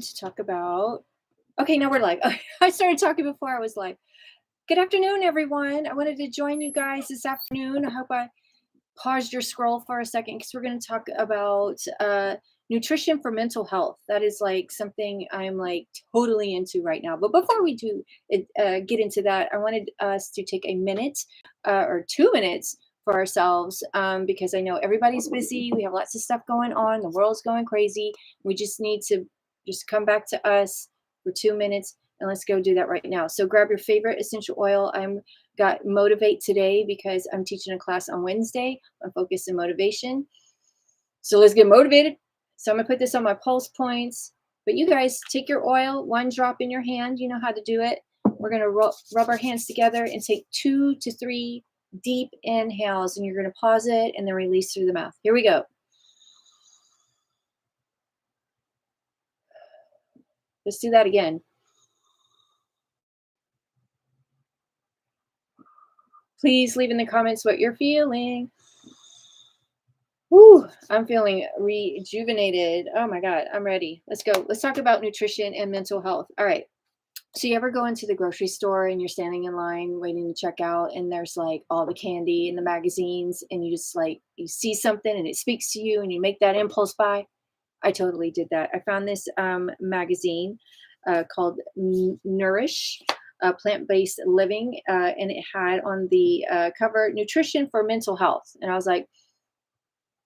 to talk about. Okay, now we're live. I started talking before I was live. Good afternoon, everyone. I wanted to join you guys this afternoon. I hope I paused your scroll for a second because we're going to talk about nutrition for mental health. That is like something I'm like totally into right now. But before we do get into that, I wanted us to take a minute or 2 minutes for ourselves because I know everybody's busy. We have lots of stuff going on. The world's going crazy. We just need to just come back to us for 2 minutes and let's go do that right now. So grab your favorite essential oil. I'm got Motivate today because I'm teaching a class on Wednesday on focus and motivation. So let's get motivated. So I'm gonna put this on my pulse points. But you guys take your oil, one drop in your hand. You know how to do it. We're gonna rub our hands together and take 2 to 3 deep inhales, and you're gonna pause it and then release through the mouth. Here we go. Let's do that again. Please leave in the comments what you're feeling. Woo, I'm feeling rejuvenated. Oh my God, I'm ready. Let's go. Let's talk about nutrition and mental health. All right. So you ever go into the grocery store and you're standing in line waiting to check out and there's like all the candy and the magazines and you just like you see something and it speaks to you and you make that impulse buy? I totally did that. I found this magazine called Nourish, Plant-Based Living, and it had on the cover nutrition for mental health. And I was like,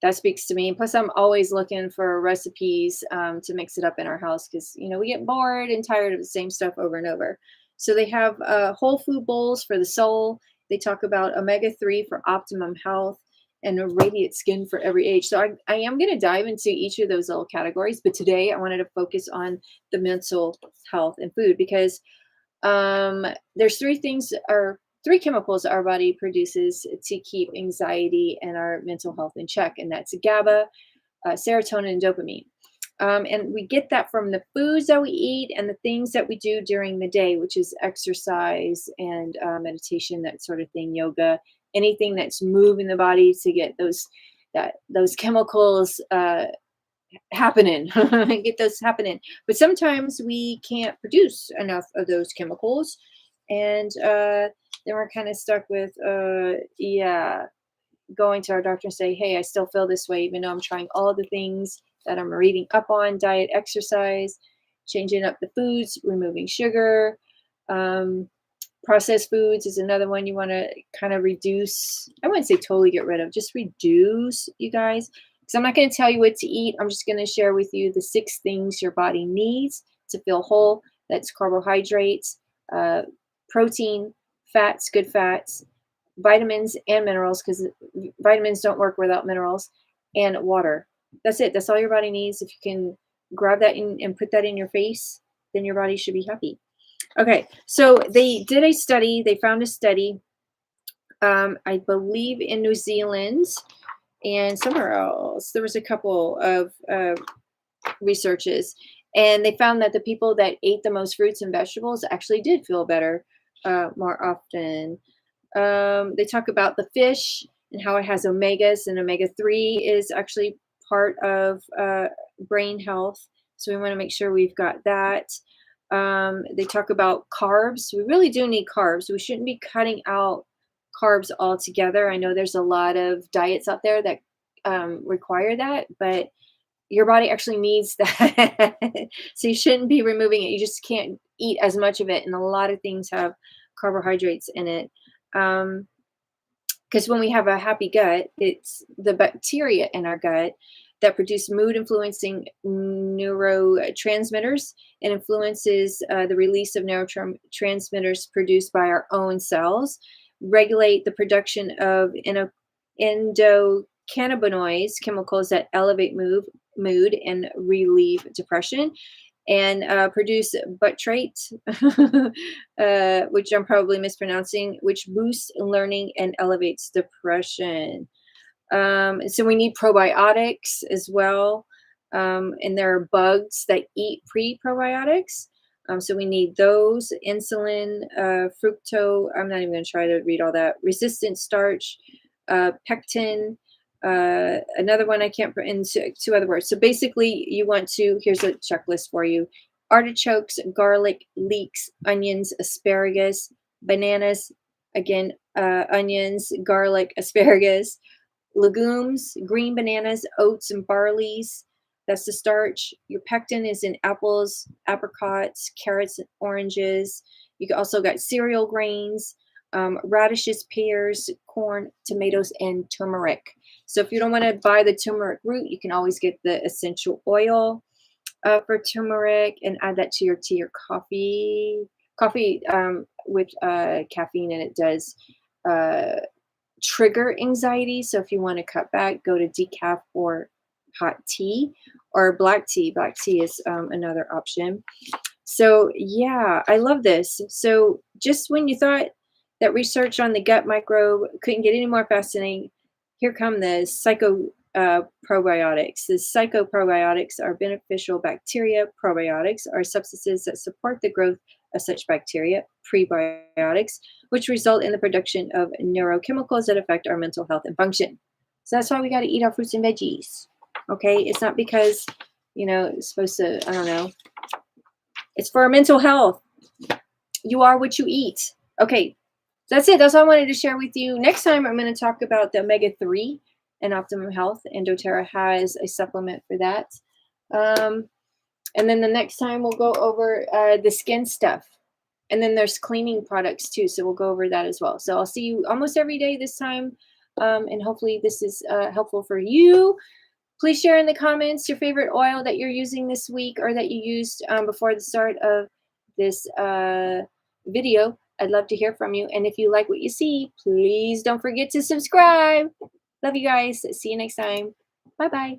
that speaks to me. Plus, I'm always looking for recipes to mix it up in our house because we get bored and tired of the same stuff over and over. So they have whole food bowls for the soul. They talk about omega-3 for optimum health and a radiant skin for every age. So I am going to dive into each of those little categories. But today I wanted to focus on the mental health and food because there's three chemicals our body produces to keep anxiety and our mental health in check, and that's GABA, serotonin, and dopamine. And we get that from the foods that we eat and the things that we do during the day, which is exercise and meditation, that sort of thing, yoga, anything that's moving the body to get those chemicals happening, get those happening. But sometimes we can't produce enough of those chemicals, and then we're kind of stuck with yeah, going to our doctor and say, hey, I still feel this way even though I'm trying all the things that I'm reading up on: diet, exercise, changing up the foods, removing sugar. um, Processed foods is another one you want to kind of reduce. I wouldn't say totally get rid of, just reduce, you guys, because I'm not going to tell you what to eat. I'm just going to share with you the 6 things your body needs to feel whole. That's carbohydrates, protein, fats, good fats, vitamins and minerals, because vitamins don't work without minerals, and water. That's it. That's all your body needs. If you can grab that in and put that in your face, then your body should be happy. Okay, so they did a study. They found a study, I believe, in New Zealand and somewhere else. There was a couple of researches, and they found that the people that ate the most fruits and vegetables actually did feel better more often. They talk about the fish and how it has omegas, and omega-3 is actually part of brain health. So we want to make sure we've got that. They talk about carbs. We really do need carbs. We shouldn't be cutting out carbs altogether. I know there's a lot of diets out there that require that, but your body actually needs that. So you shouldn't be removing it. You just can't eat as much of it. And a lot of things have carbohydrates in it. Because when we have a happy gut, it's the bacteria in our gut that produce mood influencing neurotransmitters and influences the release of neurotransmitters produced by our own cells, regulate the production of endocannabinoids, chemicals that elevate mood and relieve depression, and produce butyrate, which I'm probably mispronouncing, which boosts learning and elevates depression. So we need probiotics as well. And there are bugs that eat pre-probiotics. So we need those: insulin, fructose. I'm not even going to try to read all that. Resistant starch, pectin, Another one I can't put into two other words. So basically, you want to, here's a checklist for you: artichokes, garlic, leeks, onions, asparagus, bananas, again, onions, garlic, asparagus, legumes, green bananas, oats, and barleys. That's the starch. Your pectin is in apples, apricots, carrots, and oranges. Also got cereal grains, radishes, pears, corn, tomatoes, and turmeric. So if you don't want to buy the turmeric root, you can always get the essential oil for turmeric and add that to your tea or coffee. Coffee with caffeine in it does uh, trigger anxiety. So if you want to cut back, go to decaf or hot tea or black tea. Black tea is another option. So yeah, I love this. So just when you thought that research on the gut microbe couldn't get any more fascinating, here come the probiotics. The psychoprobiotics are beneficial bacteria. Probiotics are substances that support the growth of such bacteria. Prebiotics, which result in the production of neurochemicals that affect our mental health and function. So that's why we got to eat our fruits and veggies. Okay, it's not because it's supposed to. I don't know. It's for our mental health. You are what you eat. Okay, that's it. That's all I wanted to share with you. Next time, I'm going to talk about the omega-3 and Optimum Health. And doTERRA has a supplement for that. And then the next time, we'll go over the skin stuff. And then there's cleaning products too. So we'll go over that as well. So I'll see you almost every day this time. And hopefully this is helpful for you. Please share in the comments your favorite oil that you're using this week or that you used before the start of this video. I'd love to hear from you. And if you like what you see, please don't forget to subscribe. Love you guys. See you next time. Bye-bye.